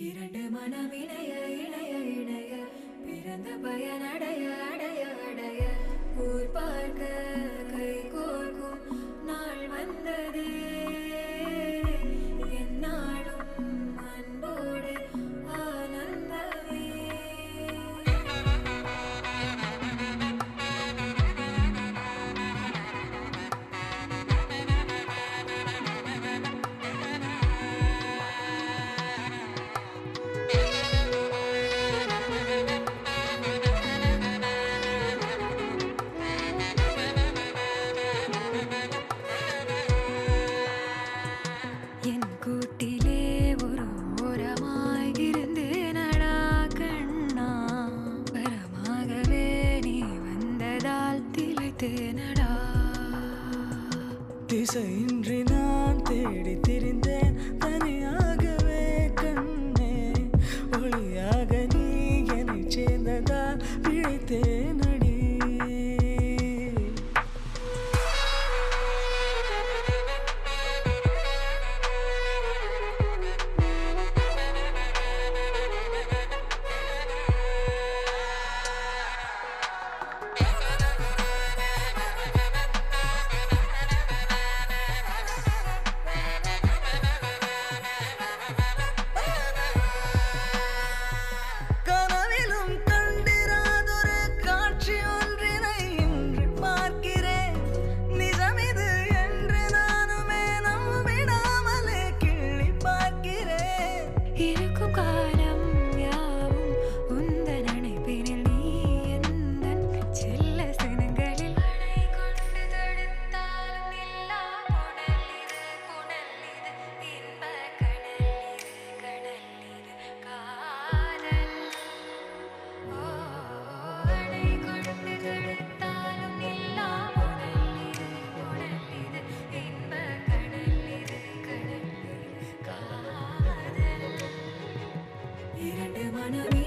இரண்டு மனம் இணைய இணைய இணைய பிறந்த பயனடைய அடைய அடைய ஊர் பார்க்க கை கோர்க்கும் நாள் வந்ததே என்னாலும் அன்போடு ஆனந்தமே. என் கூட்டிலே ஒரு ஓரமாய் இருந்தேனடா கண்ணா, வரமாகவே நீ வந்ததால் திளைத்தேனடா. திசையின்றி நான் தேடி திரிந்தேன் தனியாகவே கண்ணே, ஒளியாக நீ என்னை சேர்ந்ததால் பிழைத்தேனடி. கனவிலும் கண்டிராதொரு காட்சி ஒன்றினை இன்று பார்க்கிறேன். நிஜமிது என்று நானுமே நம்பிடாமலே கிள்ளி பார்க்கிறேன். இருக்கும் காலம் யாவும் உந்தன் அணைப்பினில் நீ எந்தன் செல்ல சினங்களில் அணை கொண்டு தடுத்தாலும் நில்லா புனல் இது இன்ப கடல் இது காதல். அணை கொண்டு தடுத்தாலும் நில்லா புனல் இது இன்ப கடல் இது காதல். இரண்டு மனமே